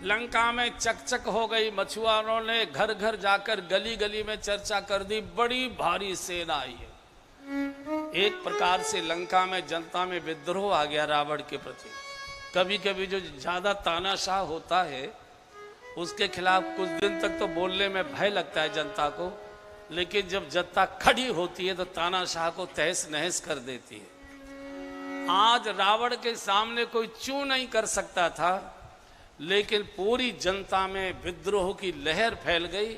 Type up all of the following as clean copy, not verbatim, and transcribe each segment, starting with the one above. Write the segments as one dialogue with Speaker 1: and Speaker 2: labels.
Speaker 1: लंका में चकचक हो गई। मछुआरों ने घर घर जाकर गली गली में चर्चा कर दी, बड़ी भारी सेना आई है। एक प्रकार से लंका में जनता में विद्रोह आ गया रावण के प्रति। कभी कभी जो ज्यादा तानाशाह होता है उसके खिलाफ कुछ दिन तक तो बोलने में भय लगता है जनता को, लेकिन जब जनता खड़ी होती है तो तानाशाह को तहस नहस कर देती है। आज रावण के सामने कोई चू नहीं कर सकता था, लेकिन पूरी जनता में विद्रोह की लहर फैल गई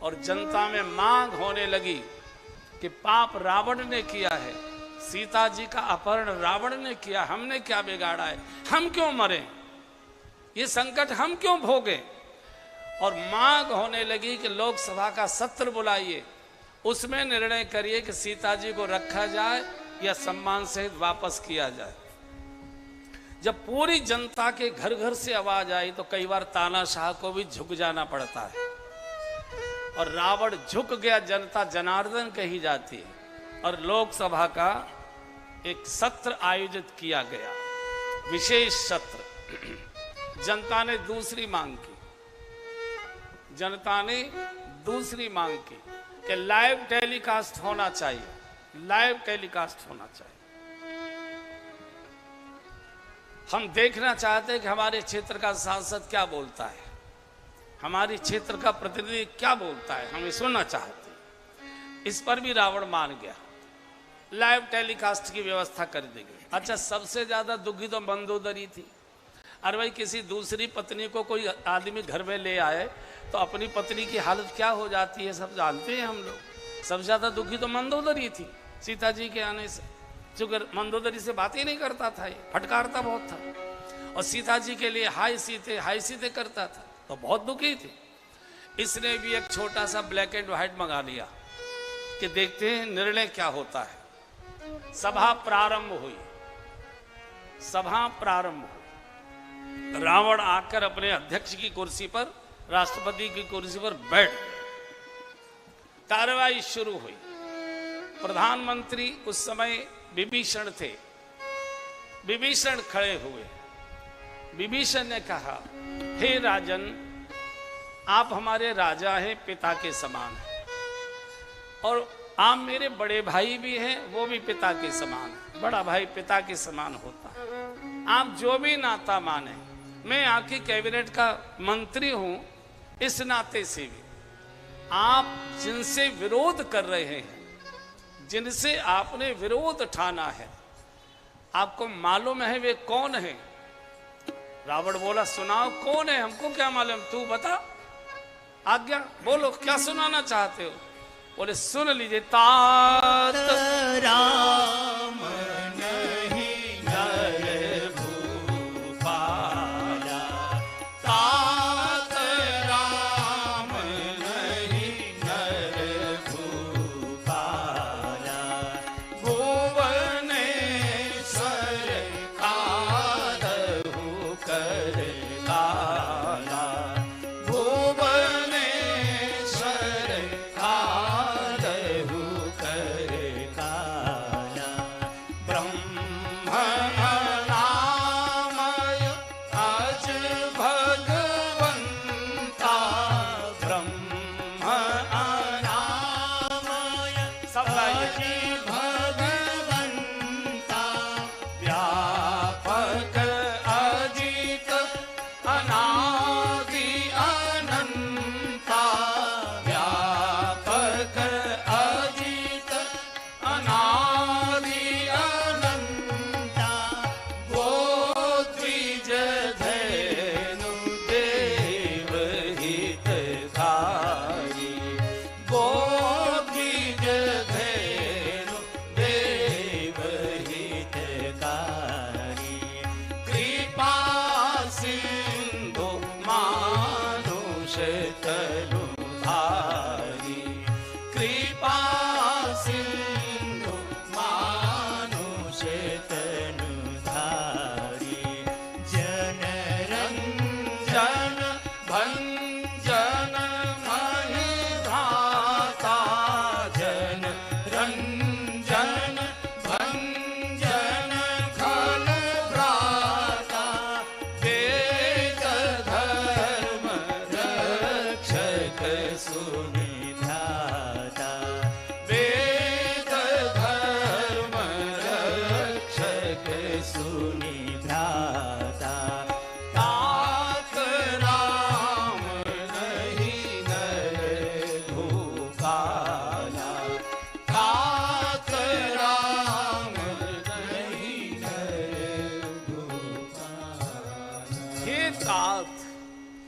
Speaker 1: और जनता में मांग होने लगी कि पाप रावण ने किया है, सीता जी का अपहरण रावण ने किया, हमने क्या बिगाड़ा है, हम क्यों मरे, ये संकट हम क्यों भोगे। और मांग होने लगी कि लोकसभा का सत्र बुलाइए, उसमें निर्णय करिए कि सीता जी को रखा जाए या सम्मान सहित वापस किया जाए। जब पूरी जनता के घर घर से आवाज आई तो कई बार तानाशाह को भी झुक जाना पड़ता है, और रावण झुक गया, जनता जनार्दन कही जाती है। और लोकसभा का एक सत्र आयोजित किया गया, विशेष सत्र। जनता ने दूसरी मांग की, जनता ने दूसरी मांग की कि लाइव टेलीकास्ट होना चाहिए, लाइव टेलीकास्ट होना चाहिए। हम देखना चाहते हैं कि हमारे क्षेत्र का सांसद क्या बोलता है, हमारे क्षेत्र का प्रतिनिधि क्या बोलता है, हमें सुनना चाहते हैं। इस पर भी रावण मान गया, लाइव टेलीकास्ट की व्यवस्था कर दी गई। अच्छा, सबसे ज्यादा दुखी तो मंदोदरी थी। अरे भाई, किसी दूसरी पत्नी को कोई आदमी घर में ले आए तो अपनी पत्नी की हालत क्या हो जाती है सब जानते हैं हम लोग। सबसे ज्यादा दुखी तो मंदोदरी थी सीता जी के आने से, क्योंकि मंदोदरी से बात ही नहीं करता था, ये फटकारता बहुत था और सीता जी के लिए हाय सीते करता था, तो बहुत दुखी थी। इसने भी एक छोटा सा ब्लैक एंड व्हाइट मंगा लिया कि देखते हैं निर्णय क्या होता है। सभा प्रारंभ हुई, सभा प्रारंभ हुई। रावण आकर अपने अध्यक्ष की कुर्सी पर, राष्ट्रपति की कुर्सी पर बैठ गए। कार्रवाई शुरू हुई। प्रधानमंत्री उस समय विभीषण थे। विभीषण खड़े हुए। विभीषण ने कहा, हे राजन, आप हमारे राजा हैं, पिता के समान हैं, और आप मेरे बड़े भाई भी हैं, वो भी पिता के समान है। बड़ा भाई पिता के समान होता है। आप जो भी नाता माने, मैं आपकी कैबिनेट का मंत्री हूं, इस नाते से भी आप जिनसे विरोध कर रहे हैं, जिनसे आपने विरोध ठाना है, आपको मालूम है वे कौन है? रावण बोला, सुनाओ कौन है, हमको क्या मालूम, तू बता, आज्ञा बोलो, क्या सुनाना चाहते हो? बोले, सुन लीजिए, तात राम नहीं नर भूपाला, तात राम नहीं नर भूपाला, भुवनेश्वर कादहु कर काला,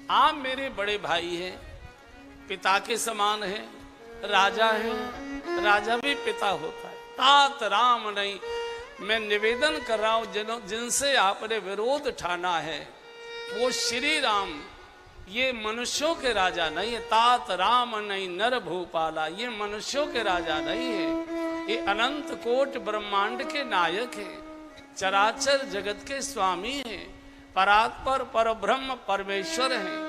Speaker 1: आप मेरे बड़े भाई हैं, पिता के समान हैं, राजा हैं, राजा भी पिता होता है, तात राम नहीं। मैं निवेदन कर रहा हूं जिनसे आपने विरोध ठाना है वो श्री राम, ये मनुष्यों के राजा नहीं है। तात राम नहीं नर भूपाला, ये मनुष्यों के राजा नहीं है, ये अनंत कोट ब्रह्मांड के नायक हैं, चराचर जगत के स्वामी हैं, परात्पर पर ब्रह्म परमेश्वर हैं,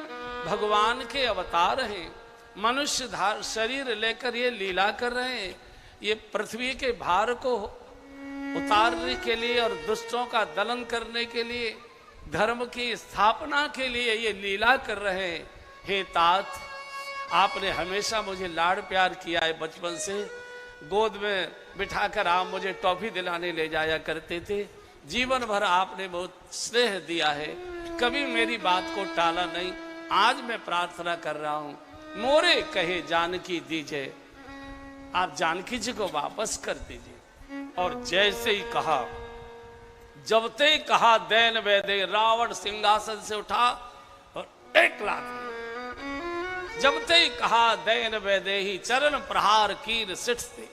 Speaker 1: भगवान के अवतार हैं। मनुष्य शरीर लेकर ये लीला कर रहे हैं, ये पृथ्वी के भार को उतारने के लिए और दुष्टों का दलन करने के लिए, धर्म की स्थापना के लिए ये लीला कर रहे हैं। हे तात, आपने हमेशा मुझे लाड़ प्यार किया है, बचपन से गोद में बिठाकर आप मुझे टॉफी दिलाने ले जाया करते थे, जीवन भर आपने बहुत स्नेह दिया है, कभी मेरी बात को टाला नहीं। आज मैं प्रार्थना कर रहा हूं, मोरे कहे जानकी दीजिए, आप जानकी जी को वापस कर दीजिए। और जैसे ही कहा, जब ते कहा दैन वैदे, रावण सिंहासन से उठा और एक लात, जब ते कहा दैन वैदे ही चरण प्रहार कीर सिठ से,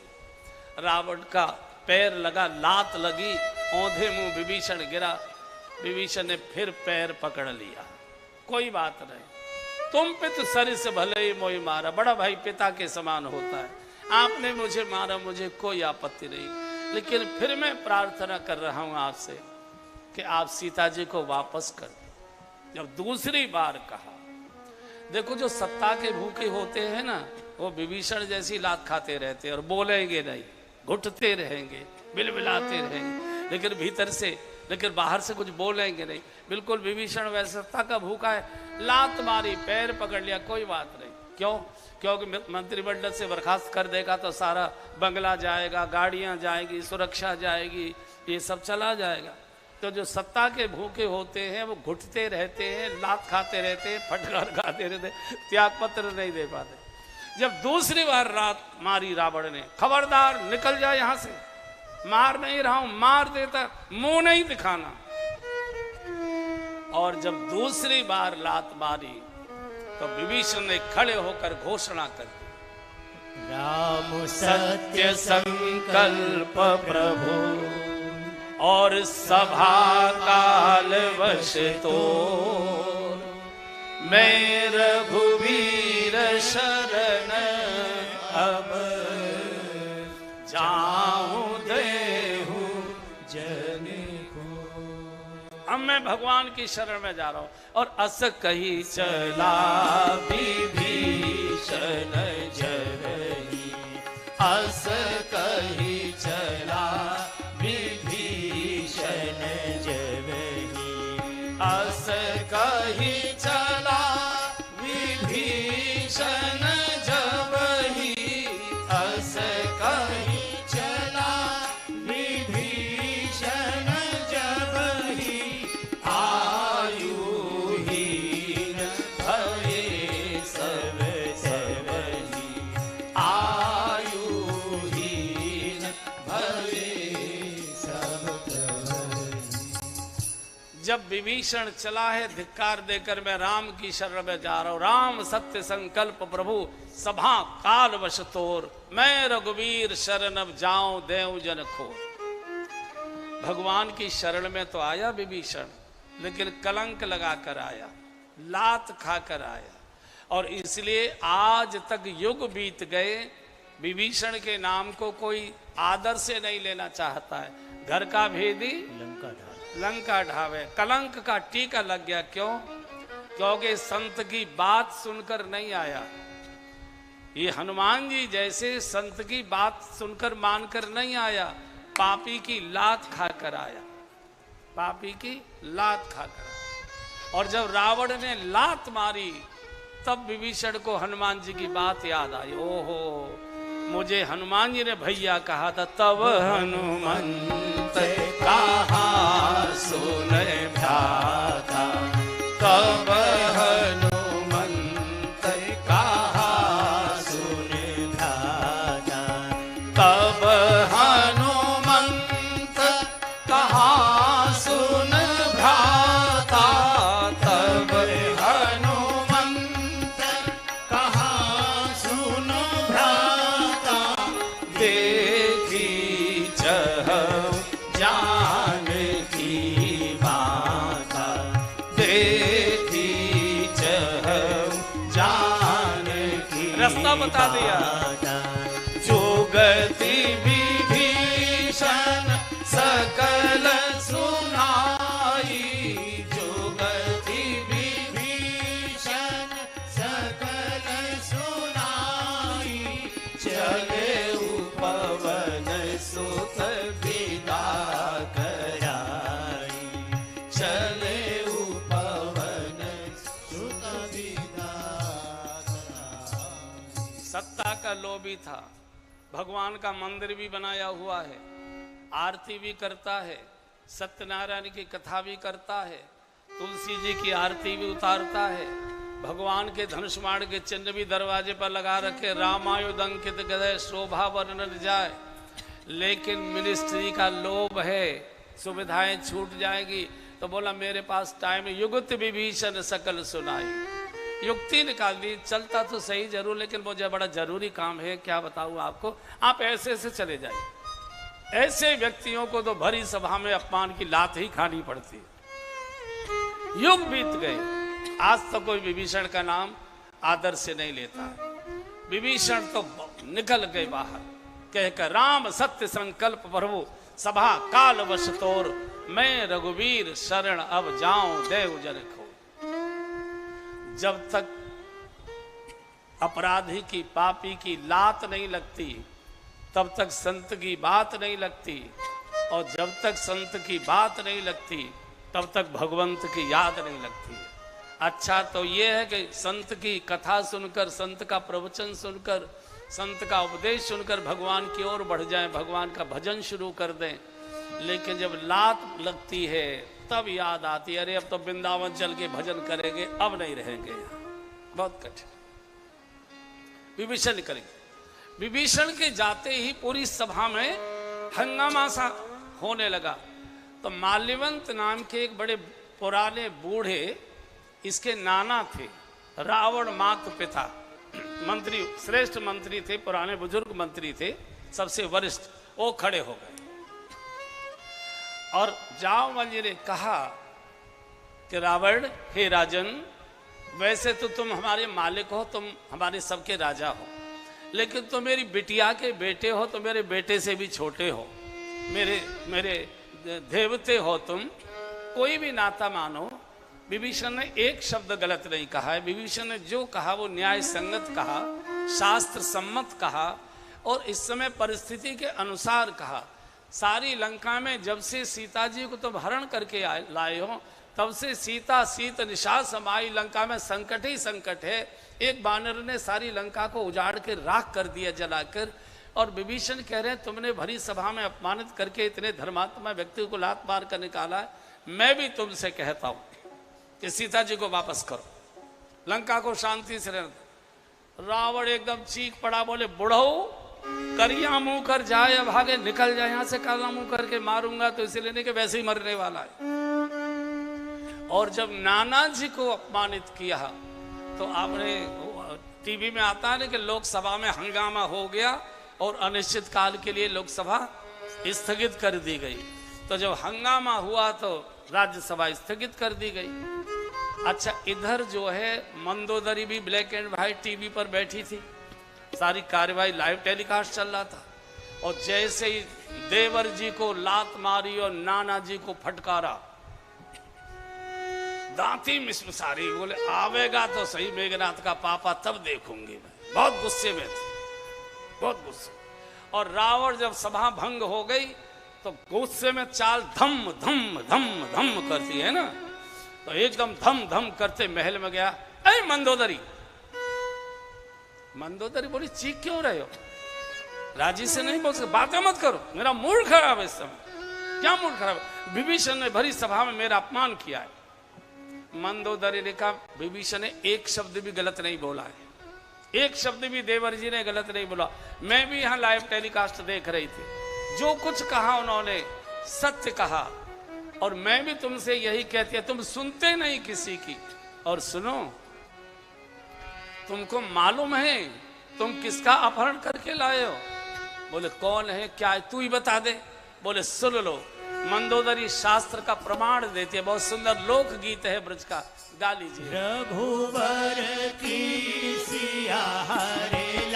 Speaker 1: रावण का पैर लगा, लात लगी, औंधे मुंह विभीषण गिरा। विभीषण ने फिर पैर पकड़ लिया, कोई बात नहीं, तुम पित सरिस भले मोई मारा, बड़ा भाई पिता के समान होता है, आपने मुझे मारा, मुझे कोई आपत्ति नहीं, लेकिन फिर मैं प्रार्थना कर रहा हूं आपसे कि आप सीता जी को वापस कर दो। जब दूसरी बार कहा, देखो जो सत्ता के भूखे होते हैं ना, वो विभीषण जैसी लात खाते रहते हैं और बोलेंगे नहीं, घुटते रहेंगे, बिलबिलाते रहेंगे, लेकिन भीतर से, लेकिन बाहर से कुछ बोलेंगे नहीं। बिल्कुल विभीषण वैसे सत्ता का भूखा है, लात मारी, पैर पकड़ लिया, कोई बात नहीं। क्यों? क्योंकि मंत्रिमंडल से बर्खास्त कर देगा तो सारा बंगला जाएगा, गाड़ियां जाएगी, सुरक्षा जाएगी, ये सब चला जाएगा। तो जो सत्ता के भूखे होते हैं वो घुटते रहते हैं, लात खाते रहते हैं, फटकार खाते रहते हैं, त्याग पत्र नहीं दे पाते। जब दूसरी बार लात मारी रावण ने, खबरदार निकल जा यहां से, मार नहीं रहा हूं, मार देता, मुंह नहीं दिखाना। और जब दूसरी बार लात मारी तो विभीषण ने खड़े होकर घोषणा कर दी,
Speaker 2: राम सत्य संकल्प प्रभु
Speaker 1: और सभा काल वश तो, मैं रघुवीर शरण अब जाऊं देहु जन को। अब मैं भगवान की शरण में जा रहा हूं। और अस कही चला विभीषण जरही,
Speaker 2: अस कही चला विभीषण जरही,
Speaker 1: अस कही चला विभीषण जबही,
Speaker 2: अस कही चला विभीषण जबही, आयुहीन भये सब सबही, आयुहीन भये सब सबही।
Speaker 1: जब विभीषण चला है धिक्कार देकर, मैं राम की शरण में जा रहा हूं, राम सत्य संकल्प प्रभु सभा काल वश तोर, मैं रघुवीर शरण अब जाऊं देव जन खोर। भगवान की शरण में तो आया विभीषण, लेकिन कलंक लगाकर आया, लात खाकर आया। और इसलिए आज तक युग बीत गए, विभीषण के नाम को कोई आदर से नहीं लेना चाहता है। घर का भेदी लंका ढावे, कलंक का टीका लग गया। क्यों? क्योंकि संत की बात सुनकर नहीं आया। ये हनुमान जी जैसे संत की बात सुनकर मानकर नहीं आया, पापी की लात खाकर आया, पापी की लात खाकर आया। और जब रावण ने लात मारी तब विभीषण को हनुमान जी की बात याद आई। ओहो, मुझे हनुमान जी ने भैया कहा था, तब हनुमंत
Speaker 2: कहा सुन भ्राता, तब हनुमंत कहा सुन भ्राता, तब हनुमंत कहा सुन भ्राता, तब हनुमंत
Speaker 1: सब बता दिया।
Speaker 2: जुगति विभीषण सकल सुनाई, जुगति विभीषण सकल सुनाई, चले पवन सुत विदा कराई, चले पवन सुत विदा कराई।
Speaker 1: सत्ता का लोभी था, भगवान का मंदिर भी बनाया हुआ है, आरती भी करता है, सत्यनारायण की कथा भी करता है, तुलसी जी की आरती भी उतारता है, भगवान के धनुष बाण के चिन्ह भी दरवाजे पर लगा रखे, रामायुध अंकित गदय शोभा वर्णन जाए। लेकिन मिनिस्ट्री का लोभ है, सुविधाएं छूट जाएगी तो बोला मेरे पास टाइम, युगत विभीषण सकल सुनाई, युक्ति निकाल दी। चलता तो सही जरूर, लेकिन वो जो बड़ा जरूरी काम है, क्या बताऊं आपको, आप ऐसे ऐसे चले जाइए। ऐसे व्यक्तियों को तो भरी सभा में अपमान की लात ही खानी पड़ती है। युग बीत गए, आज तो कोई विभीषण का नाम आदर से नहीं लेता है। विभीषण तो निकल गए बाहर, कहकर राम सत्य संकल्प प्रभु सभा काल वश तोर, मैं रघुवीर शरण अब जाऊं देव जन खो। जब तक अपराधी की पापी की लात नहीं लगती तब तक संत की बात नहीं लगती, और जब तक संत की बात नहीं लगती तब तक भगवंत की याद नहीं लगती। अच्छा तो ये है कि संत की कथा सुनकर, संत का प्रवचन सुनकर, संत का उपदेश सुनकर भगवान की ओर बढ़ जाएं, भगवान का भजन शुरू कर दें। लेकिन जब लात लगती है तब याद आती है, अरे अब तो वृंदावन चल के भजन करेंगे, अब नहीं रहेंगे यहाँ, बहुत कठिन। विभीषण करेंगे। विभीषण के जाते ही पूरी सभा में हंगामा सा होने लगा। तो माल्यवंत नाम के एक बड़े पुराने बूढ़े, इसके नाना थे, रावण मात पिता, मंत्री, श्रेष्ठ मंत्री थे, पुराने बुजुर्ग मंत्री थे, सबसे वरिष्ठ, वो खड़े हो गए। और जामवंत जी ने कहा कि रावण, हे राजन, वैसे तो तुम हमारे मालिक हो, तुम हमारे सबके राजा हो, लेकिन तुम मेरी बिटिया के बेटे हो, तो मेरे बेटे से भी छोटे हो, मेरे देवते हो तुम, कोई भी नाता मानो। विभीषण ने एक शब्द गलत नहीं कहा है। विभीषण ने जो कहा वो न्याय संगत कहा, शास्त्र सम्मत कहा, और इस समय परिस्थिति के अनुसार कहा। सारी लंका में जब से सीता जी को तुम हरण करके लाए हो, तब से सीता शीत निशा समाई, लंका में संकट ही संकट है। एक बानर ने सारी लंका को उजाड़ के राख कर दिया जलाकर, और विभीषण कह रहे हैं तुमने भरी सभा में अपमानित करके इतने धर्मात्मा व्यक्ति को लात मार कर निकाला है। मैं भी तुमसे कहता हूं कि सीता जी को वापस करो, लंका को शांति से रहने। रावण एकदम चीख पड़ा, बोले बुढ़ऊ, करिया मुंह कर जाए, भागे, निकल जाए यहां से, काला मुंह करके मारूंगा तो इसे लेने के वैसे ही मरने वाला है। और जब नाना जी को अपमानित किया तो आपने टीवी में आता है ना कि लोकसभा में हंगामा हो गया और अनिश्चित काल के लिए लोकसभा स्थगित कर दी गई। तो जब हंगामा हुआ तो राज्यसभा स्थगित कर दी गई। अच्छा, इधर जो है मंदोदरी भी ब्लैक एंड व्हाइट टीवी पर बैठी थी, सारी कार्यवाही लाइव टेलीकास्ट चल रहा था, और जैसे ही देवर जी को लात मारी और नाना जी को फटकारा, दांती मिसमिसारी, बोले आवेगा तो सही मेघनाथ का पापा, तब देखूंगी मैं। बहुत गुस्से में थे, बहुत गुस्से। और रावण जब सभा भंग हो गई तो गुस्से में चाल धम धम धम धम करती है ना, तो एकदम धम धम करते महल में गया। ऐ मंदोदरी, मंदोदरी बोली चीख क्यों रहे हो, राजी से नहीं बोल सकते, बातें मत करो, मेरा मूड खराब है इस समय। क्या मूड खराब है? विभीषण ने भरी सभा में मेरा अपमान किया है। मंदोदरी ने कहा विभीषण ने एक शब्द भी गलत नहीं बोला है, एक शब्द भी देवर जी ने गलत नहीं बोला। मैं भी यहाँ लाइव टेलीकास्ट देख रही थी, जो कुछ कहा उन्होंने सत्य कहा, और मैं भी तुमसे यही कहती है, तुम सुनते नहीं किसी की। और सुनो, तुमको मालूम है तुम किसका अपहरण करके लाए हो? बोले कौन है, क्या है, तू ही बता दे। बोले सुन लो, मंदोदरी शास्त्र का प्रमाण देती है, बहुत सुंदर लोकगीत है ब्रज का, गा लीजिए।
Speaker 2: रघुवर की सिया हरे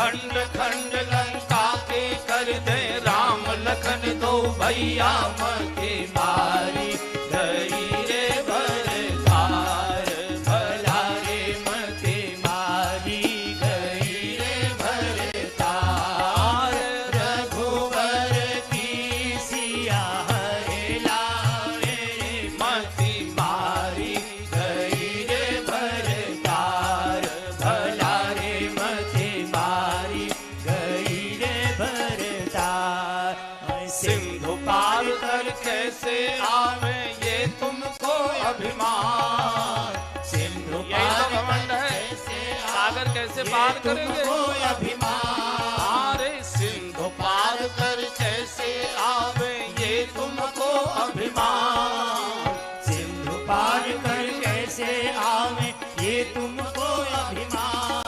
Speaker 1: खंड खंड लंका के कर दे राम लखन दो भैया
Speaker 2: मते मारी गई रे भरतार भला रे मते मारी गई रे भरतार रघुवर की सिया हरे लाए मते मारी गई रे भरतार भला रे मते मारी गई रे भरतार
Speaker 1: सिंधु पार कर कैसे आवे ये तुमको अभिमान।
Speaker 2: सिंधु
Speaker 1: यही तो
Speaker 2: पार
Speaker 1: घमंड है,
Speaker 2: कैसे
Speaker 1: सागर कैसे पार करेंगे।
Speaker 2: तुमको अभिमान
Speaker 1: अरे सिंधु पार कर कैसे आवे ये तुमको अभिमान।
Speaker 2: सिंधु पार कर कैसे आवे ये तुमको अभिमान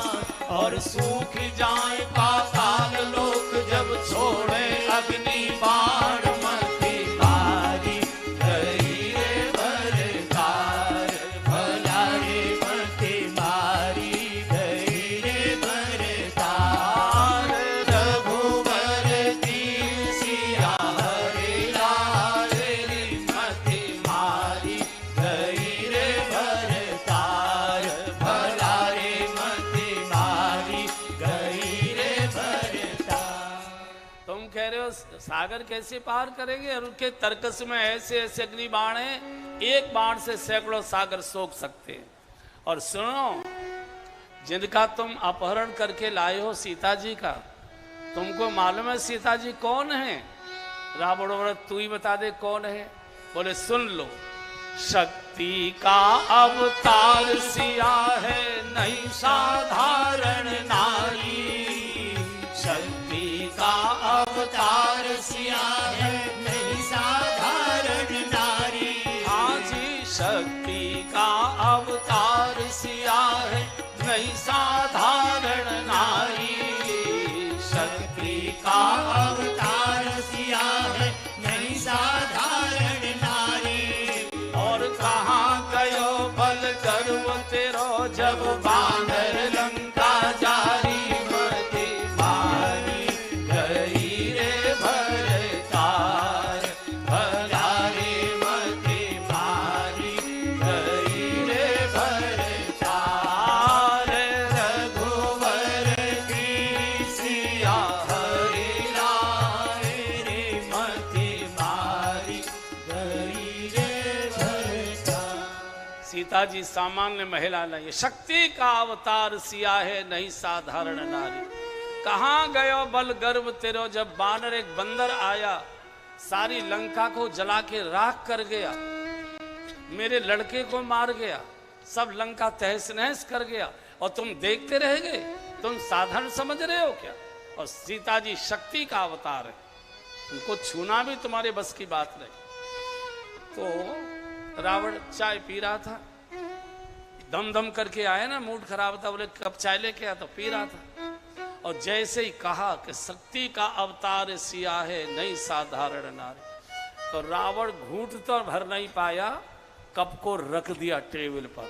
Speaker 1: और सूख जाए पाताल लोक जब छोड़े अग्नि बाण मति
Speaker 2: मारी गई रे भरतार भला रे मते मारी गई रे भरतार रघुवर की सिया हरे लाल रे मते मारी गई रे भरतार भला रे मते मारी गई रे भरतार।
Speaker 1: तुम कह रहे हो सागर कैसे पार करेंगे, और उनके तर्कस में ऐसे ऐसे अग्नि बाण हैं, एक बाण से सैकड़ों सागर सोख सकते हैं। और सुनो, जिनका तुम अपहरण करके लाए हो सीता जी का, तुमको मालूम है सीता जी कौन है? रावण बोले तू ही बता दे कौन है। बोले सुन लो, शक्ति का अवतार सिया है नहीं साधारण नारी।
Speaker 2: शक्ति का अवतार सिया है नहीं साधारण नारी।
Speaker 1: हाँ जी, शक्ति का अवतार सिया है नहीं साधारण नारी।
Speaker 2: शक्ति का अवतार सिया है नहीं साधारण नारी।
Speaker 1: और कहाँ गयो बल गर्व तेरो जब बानर लंका जारी मति
Speaker 2: मारी गई रे भरतार भला रे मते मारी गई रे भरतार रघुवर की सिया हरे लाल रे मते मारी गई रे भरतार।
Speaker 1: सीता जी सामान्य महिला नहीं, शक्ति का अवतार सिया है नहीं साधारण नारी। कहाँ गयो बल गर्व तेरो जब बानर एक बंदर आया, सारी लंका को जला के राख कर गया, मेरे लड़के को मार गया, सब लंका तहस नहस कर गया, और तुम देखते रह गए? तुम साधारण समझ रहे हो क्या? और सीता जी शक्ति का अवतार है, उनको छूना भी तुम्हारे बस की बात नहीं। तो रावण चाय पी रहा था, दम दम करके आया ना, मूड खराब था, बोले कब चाय लेके आया, तो पी रहा था। और जैसे ही कहा कि शक्ति का अवतार सिया है नहीं साधारण नारी, तो रावण घूंट तो भर नहीं पाया, कप को रख दिया टेबल पर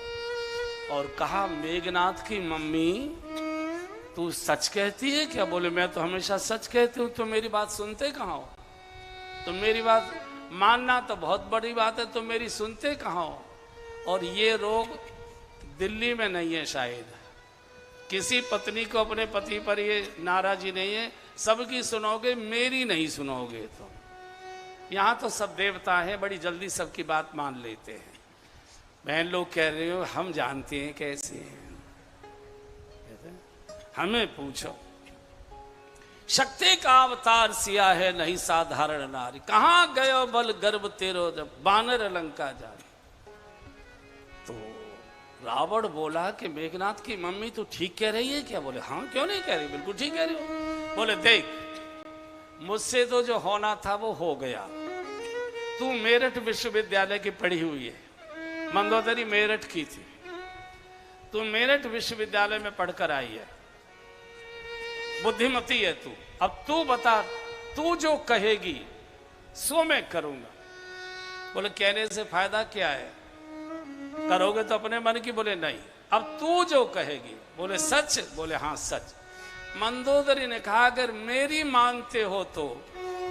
Speaker 1: और कहा मेघनाथ की मम्मी तू सच कहती है क्या? बोले मैं तो हमेशा सच कहती हूँ, तुम मेरी बात सुनते कहाँ हो? तुम मेरी बात मानना तो बहुत बड़ी बात है, तुम मेरी सुनते कहाँ हो? और ये रोग दिल्ली में नहीं है शायद, किसी पत्नी को अपने पति पर ये नाराजी नहीं है, सबकी सुनोगे मेरी नहीं सुनोगे। तो यहाँ तो सब देवता हैं, बड़ी जल्दी सबकी बात मान लेते हैं। बहन लोग कह रहे हो हम जानते हैं कैसे हैं, हमें पूछो। शक्ति का अवतार सिया है नहीं साधारण नारी, कहाँ गयो बल गर्भ तेरो जब बानर लंका जारी। तो रावण बोला कि मेघनाथ की मम्मी तू ठीक कह रही है क्या? बोले हाँ क्यों नहीं कह रही, बिल्कुल ठीक कह रही हो। बोले देख मुझसे तो जो होना था वो हो गया, तू मेरठ विश्वविद्यालय की पढ़ी हुई है, मंदोदरी मेरठ की थी, तू मेरठ विश्वविद्यालय में पढ़कर आई है, बुद्धिमती है तू। अब तू बता, तू जो कहेगी सो मैं करूंगा। बोले कहने से फायदा क्या है, करोगे तो अपने मन की। बोले नहीं, अब तू जो कहेगी। बोले सच? बोले हाँ सच। मंदोदरी ने कहा अगर मेरी मानते हो तो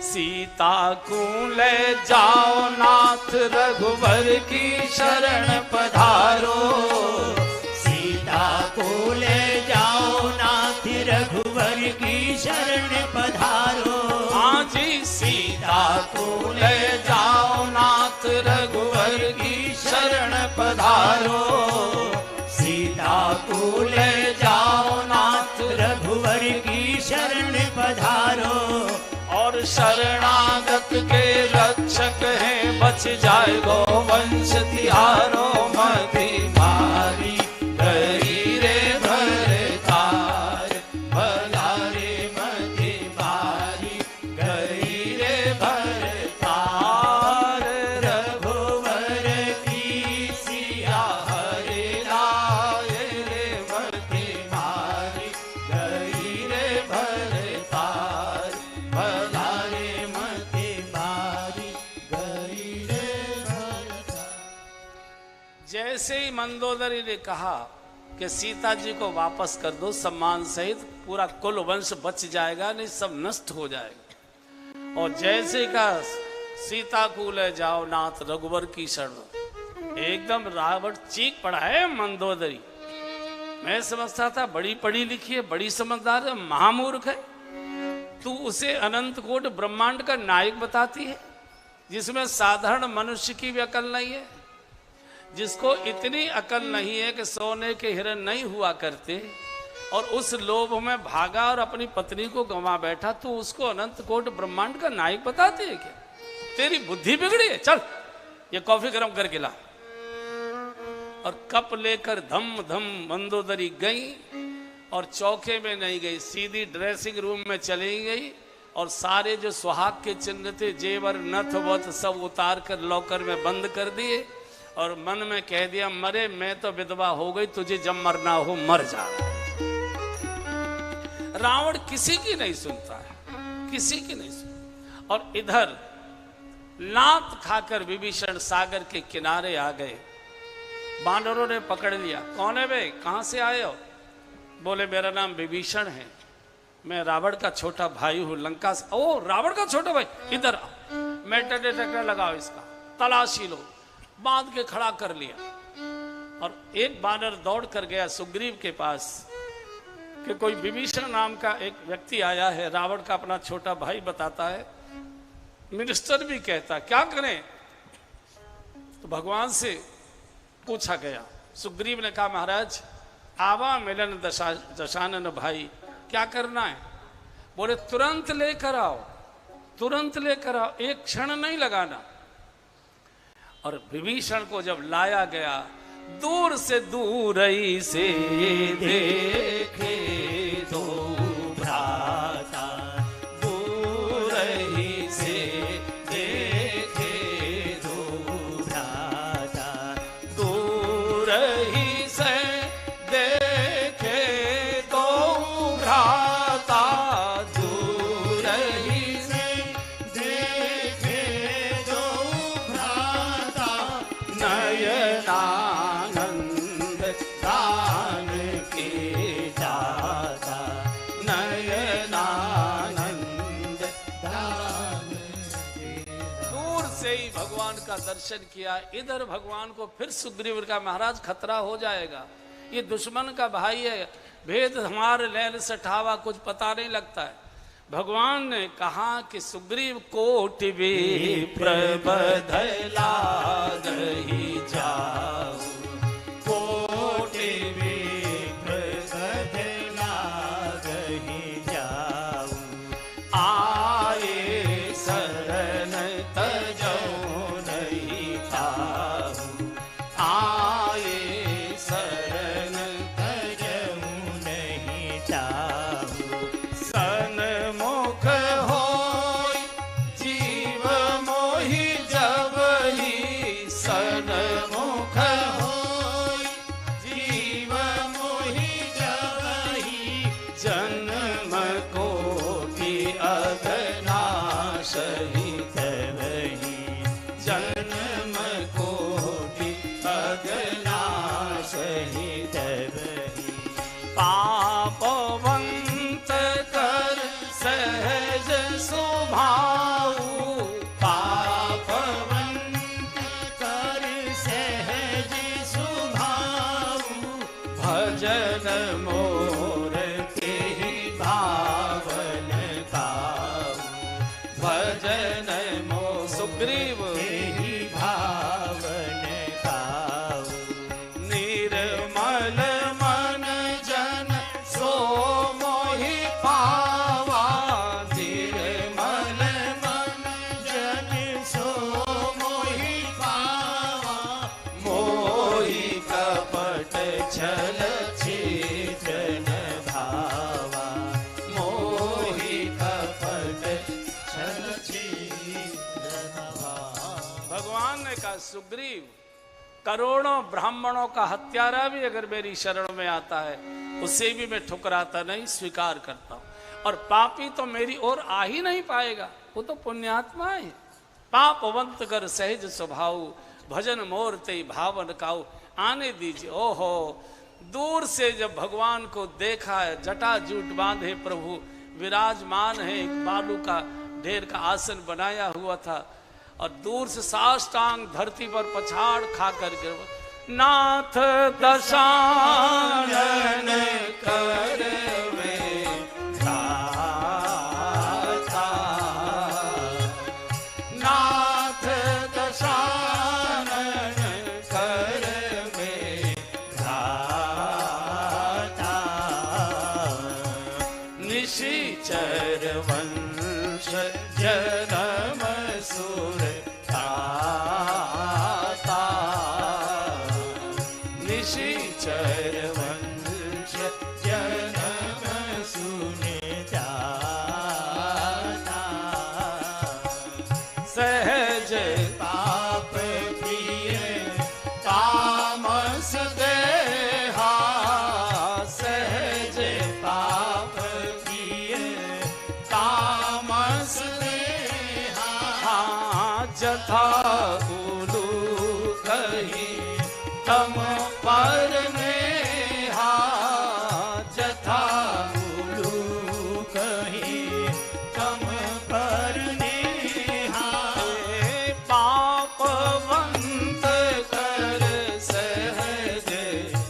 Speaker 1: सीता को ले जाओ नाथ रघुवर की शरण पधारो।
Speaker 2: सीता को ले जाओ नाथ रघुवर की शरण पधारो।
Speaker 1: हाँ जी, सीता को ले जाओ नाथ रघुवर की शरण पधारो।
Speaker 2: सीता को ले जाओ नाथ रघुवर की शरण पधारो।
Speaker 1: और शरणागत के रक्षक हैं, बच जाए गोवंश तिहारो। मति मारी गई रे भरतार, भला रे मति मारी गई रे भरतार।
Speaker 2: रघुवर की सिया
Speaker 1: हरे लाए रे मति मारी गई रे भरतार, भला रे
Speaker 2: मति मारी गई रे भरतार।
Speaker 1: जैसे ही मंदोदरी ने कहा कि सीता जी को वापस कर दो सम्मान सहित, पूरा कुल वंश बच जाएगा, नहीं सब नष्ट हो जाएगा। और जैसे का सीता को ले जाओ नाथ रघुवर की शरण, एकदम रावण चीख पड़ा है मंदोदरी। मैं समझता था बड़ी पढ़ी लिखी है, बड़ी समझदार है, महामूर्ख है। तू उसे अनंत कोट ब्रह्मांड का नायक बताती है, जिसमें साधारण मनुष्य की भी अकल नहीं है, जिसको इतनी अकल नहीं है कि सोने के हिरण नहीं हुआ करते, और उस लोभ में भागा और अपनी पत्नी को गंवा बैठा। तू उसको अनंत कोट ब्रह्मांड का नायक बताती है क्या? तेरी बुद्धि बिगड़ी है। चल ये कॉफी गर्म करके ला। और कप लेकर धम धम मंदोदरी गई, और चौके में नहीं गई, सीधी ड्रेसिंग रूम में चली गई। और सारे जो सुहाग के चिन्ह थे, जेवर नथ वथ सब उतार कर लॉकर में बंद कर दिए, और मन में कह दिया मरे मैं तो विधवा हो गई, तुझे जब मरना हो मर जा। रावण किसी की नहीं सुनता है, किसी की नहीं सुनता। और इधर लात खाकर विभीषण सागर के किनारे आ गए। बानरों ने पकड़ लिया। कौन है बे, कहां से आए हो? बोले मेरा नाम विभीषण है, मैं रावण का छोटा भाई हूं, लंका से। ओ रावण का छोटा भाई, इधर आओ, मेटल डिटेक्टर लगाओ, इसका तलाशी लो। बांध के खड़ा कर लिया। और एक बानर दौड़ कर गया सुग्रीव के पास कि कोई विभीषण नाम का एक व्यक्ति आया है, रावण का अपना छोटा भाई बताता है, मिनिस्टर भी कहता, क्या करें? तो भगवान से पूछा गया। सुग्रीव ने कहा महाराज आवा मिलन दशानन भाई, क्या करना है? बोले तुरंत लेकर आओ, तुरंत लेकर आओ, एक क्षण नहीं लगाना। और विभीषण को जब लाया गया, दूर से दूर ही से देखे दो भ्राता, दूर ही से देखे दो भ्राता, दूर ही से देखे दो भ्राता, दूर ही से देखे दो भ्राता, नयनानंद दान के दाता, नयनानंद दान के। दूर से ही भगवान का दर्शन किया। इधर भगवान को फिर सुग्रीव का महाराज खतरा हो जाएगा, ये दुश्मन का भाई है, भेद हमारे लैल सठावा, कुछ पता नहीं लगता है। भगवान ने कहा कि सुग्रीव कोटि विप्र बधला दही जाओ, कोटि विप्र बधला दही जाओ, आए शरण तजो नहीं ताऊ, आए शरण तजो नहीं ताऊ, सन्मुख होई जीव मोहि जब ही सन्मुख
Speaker 2: पावा निर्मल मन जन सो मोहि पावा मोहि कपट छल छिद्र भावा मोहि कपट छल छिद्र भावा।
Speaker 1: भगवान ने कहा सुग्रीव, करोड़ों ब्राह्मणों का हत्यारा भी अगर मेरी शरण में आता है उसे भी मैं ठुकराता नहीं, स्वीकार करता हूं। और पापी तो मेरी ओर आ ही नहीं पाएगा, वो तो पुण्यात्मा है। पापवंत कर सहज स्वभाव भजन मोर ते भावन काऊ। आने दीजिए। ओहो, दूर से जब भगवान को देखा है, जटा जूट बांधे प्रभु विराजमान है, एक बालू का ढेर का आसन बनाया हुआ था, और दूर से साष्टांग धरती पर पछाड़ खाकर गिर, नाथ दशानन करवे दाता, नाथ दशानन करवे दाता, निशिचर वंश जनम सुर दाता, निशिचर वंश जनम सुने दाता, सहज पाप प्रिय तामस देहा, सहज पाप प्रिय तामस देहा, जथा उलू कही तम पर नेहा, जथा उलू कही तम पर नेहा, पापवंत कर सहज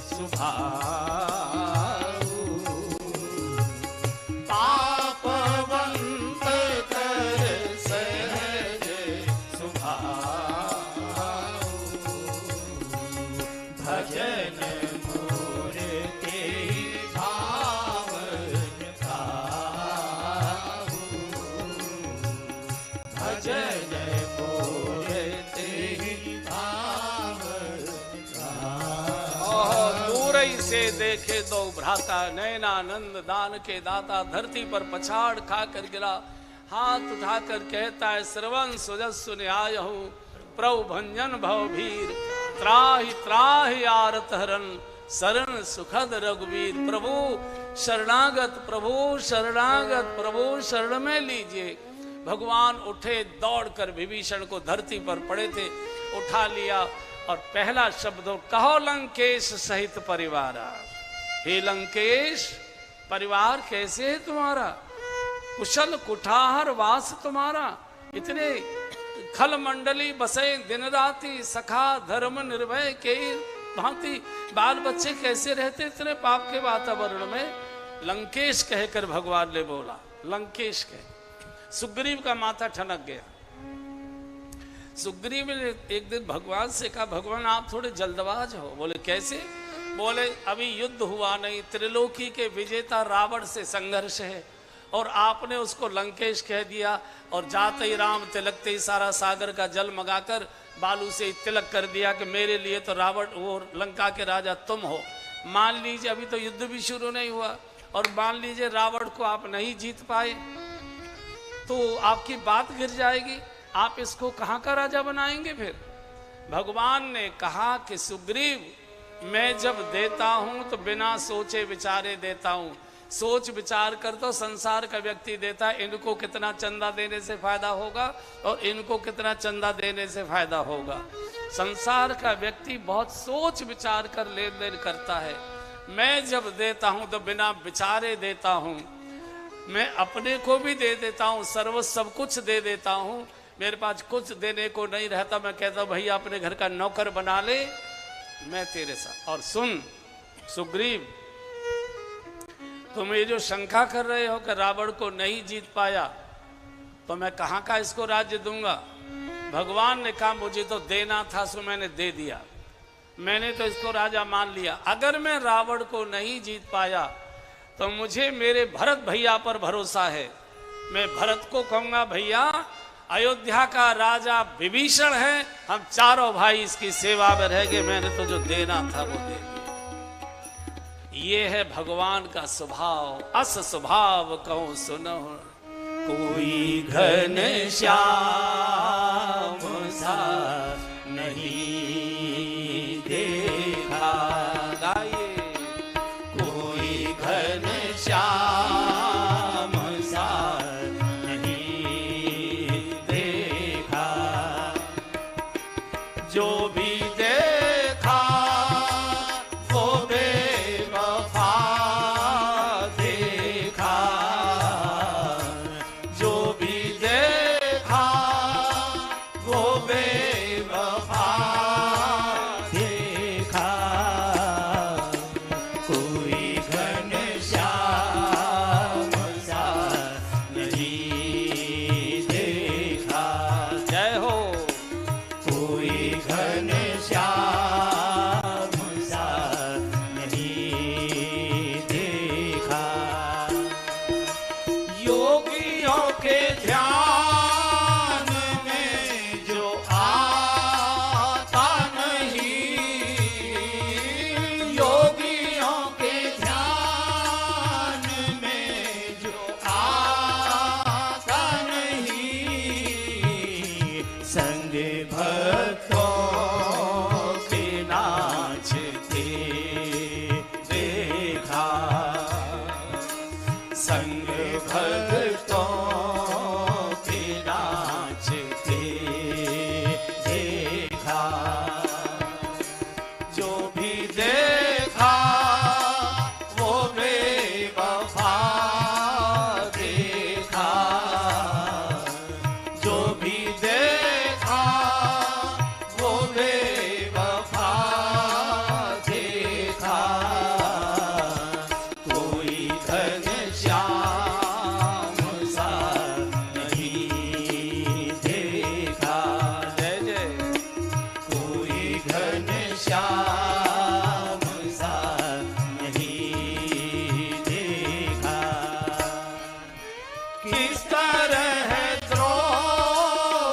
Speaker 1: सुभाऊ, पापवंत कर सहज सुभाऊ, भजन मोर ते भावन काहू, भजन मोर ते भावन काहू। दूर ही से देखे दो भ्राता, नयनानंद दान के दाता, धरती पर पछाड़ खाकर गिरा, हाथ उठाकर कहता है, श्रवण सुजस्सु न्याय हूँ, प्रभु भंजन भव भीर, त्राहि त्राहि आरत हरन, शरण सुखद रघुवीर। प्रभु शरणागत, प्रभु शरणागत, प्रभु शरण में लीजिए। भगवान उठे, दौड़कर विभीषण को धरती पर पड़े थे उठा लिया, और पहला शब्द कहो लंकेश सहित परिवारा। हे लंकेश, परिवार कैसे है तुम्हारा? कुशल कुठार वास तुम्हारा, इतने खल मंडली बसे दिन राति, सखा धर्म निर्भय के भांति बाल बच्चे कैसे रहते इतने पाप के वातावरण में? लंकेश कहकर भगवान ने बोला, लंकेश कह। सुग्रीव का माथा ठनक गया। सुग्रीव ने एक दिन भगवान से कहा, भगवान आप थोड़े जल्दबाज हो। बोले कैसे? बोले अभी युद्ध हुआ नहीं, त्रिलोकी के विजेता रावण से संघर्ष है, और आपने उसको लंकेश कह दिया, और जाते ही राम तिलकते ही सारा सागर का जल मंगाकर बालू से तिलक कर दिया कि मेरे लिए तो रावण वो लंका के राजा तुम हो। मान लीजिए अभी तो युद्ध भी शुरू नहीं हुआ, और मान लीजिए रावण को आप नहीं जीत पाए, तो आपकी बात गिर जाएगी, आप इसको कहाँ का राजा बनाएंगे फिर? भगवान ने कहा कि सुग्रीव, मैं जब देता हूं तो बिना सोचे विचारे देता हूं। सोच विचार कर तो संसार का व्यक्ति देता है, इनको कितना चंदा देने से फायदा होगा और इनको कितना चंदा देने से फायदा होगा। संसार का व्यक्ति बहुत सोच विचार कर लेन देन करता है। मैं जब देता हूं तो बिना विचारे देता हूं, मैं अपने को भी दे देता हूं, सर्व सब कुछ दे देता हूं। मेरे पास कुछ देने को नहीं रहता, मैं कहता हूं भैया अपने घर का नौकर बना ले, मैं तेरे साथ। और सुन सुग्रीव, तुम ये जो शंका कर रहे हो कि रावण को नहीं जीत पाया, तो मैं कहाँ का इसको राज्य दूंगा? भगवान ने कहा मुझे तो देना था, सो मैंने दे दिया, मैंने तो इसको राजा मान लिया। अगर मैं रावण को नहीं जीत पाया तो मुझे मेरे भरत भैया पर भरोसा है। मैं भरत को कहूंगा, भैया अयोध्या का राजा विभीषण है, हम चारों भाई इसकी सेवा में रहेंगे, मैंने तो जो देना था वो दे दिया। ये है भगवान का स्वभाव। अस स्वभाव कहूं सुनो,
Speaker 2: कोई घन श्याम सा नहीं देखा।
Speaker 1: गाइए,
Speaker 2: कोई घन श्याम सा नहीं देखा।
Speaker 1: जो भी देखा
Speaker 2: वो बेवफा देखा।
Speaker 1: जो भी देखा
Speaker 2: वो बेवफा देखा। कोई घन श्याम सा नहीं देखा।
Speaker 1: जय हो।
Speaker 2: कोई घन श्याम सा नहीं देखा। योगियों के ध्यान में जो आता नहीं। योगियों के ध्यान में जो आता नहीं। संग भक्तों के नाचते देखा। संग भक्तों के नाचते देखा। जो भी देखा वो बेवफा देखा। जो भी देखा वो बेवफा देखा। कोई घन श्याम सा नहीं देखा।
Speaker 1: जय जय।
Speaker 2: कोई घन श्याम सा नहीं देखा। किस तरह द्रौपदी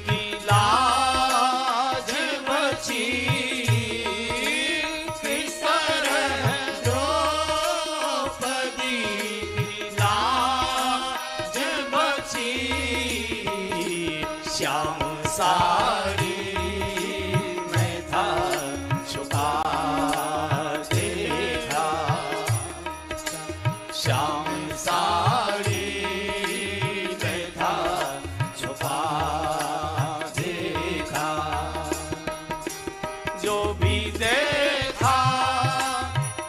Speaker 2: की लाज बची। किस तरह द्रौपदी की लाज बची। श्याम साड़ी में था छुपा देखा। श्याम साड़ी में था छुपा देखा। जो भी देखा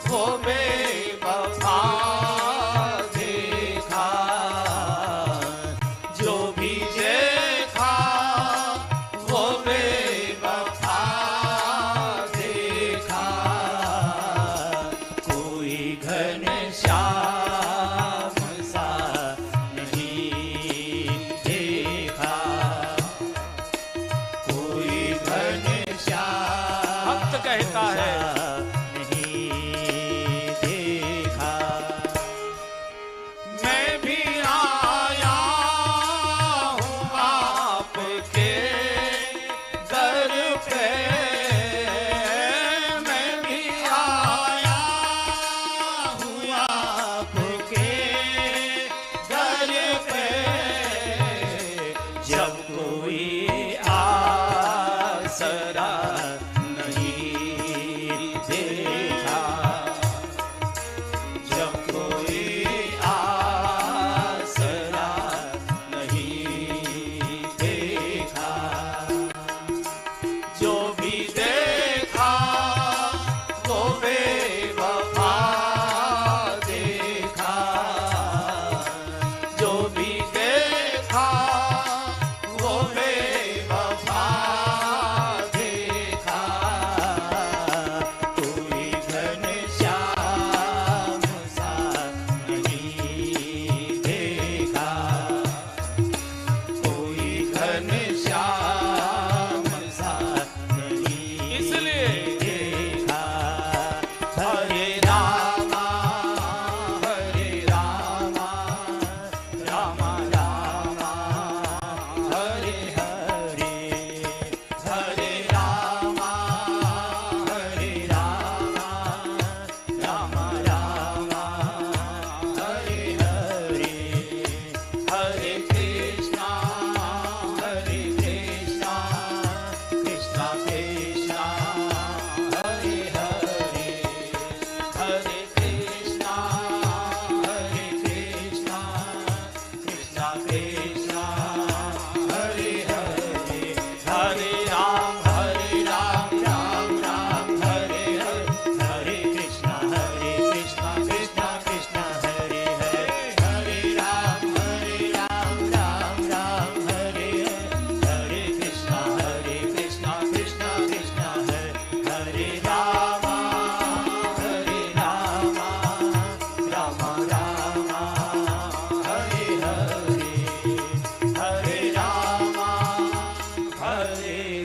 Speaker 2: वो बेवफा देखा। जो भी देखा वो बेवफा देखा। कोई घन श्याम सा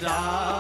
Speaker 2: जा